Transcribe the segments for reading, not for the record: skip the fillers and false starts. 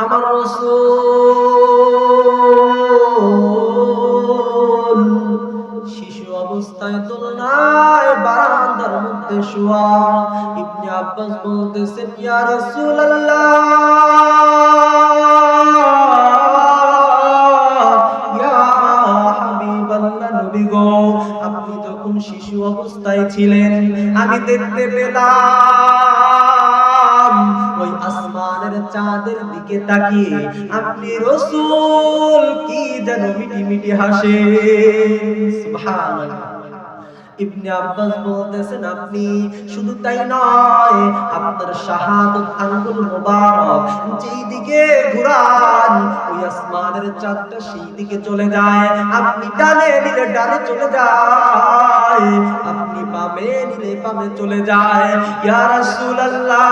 আমার রাসূল শিশু অবস্থায় দোলনায় বারান্দার মধ্যে শোয়া। ইবনে আব্বাস বলতেছেন, ইয়া রাসূলুল্লাহ, ইয়া হাবিবাল্লাহ, নবী গো, আপনি যখন শিশু অবস্থায় ছিলেন আমি দেখতে পেলাম ওই আসমানের চাঁদের দিকে তাকিয়ে আপনি রাসূল কি যেন মিটি মিটি হাসে। সুবহানাল্লাহ। ইবনে আব্বাস বলতেছেন, আপনি শুধু তাই নয়, আপনার শাহাদাত আঙ্গুল মোবারক যেই দিকে ঘুরান ওই আসমানের চাঁদটা সেই দিকে চলে যায়। আপনি ডানে নিলে ডানে চলে যায়, আপনি বামে নিলে বামে চলে যায়। ইয়া রাসূলুল্লাহ,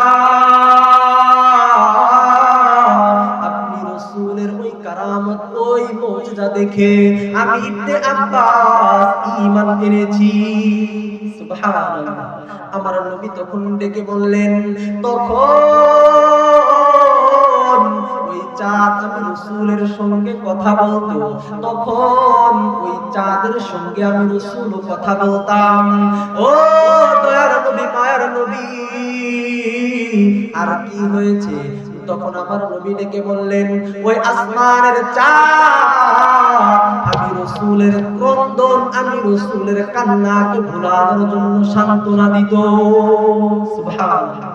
আপনি রাসূলের ওই কারামত ওই মুজিজা দেখে আমি ইবনে আব্বাস ঈমান এনেছি। সুবহানাল্লাহ। আমার নবী তখন ডেকে বললেন, তখন ওই চাঁদ আমি রাসূলের সঙ্গে কথা বলতো, তখন ওই চাঁদের সঙ্গে আমি রাসূল কথা বলতাম। ও দয়ার নবী, মায়ার নবী, আর কি হয়েছে? তখন আমার নবী ডেকে বললেন, ওই আসমানের চাঁদ আমি রাসূলের ক্রন্দন, আমি রাসূলের কান্নাকে ভুলানোর জন্য সান্ত্বনা দিত। সুবহানাল্লাহ।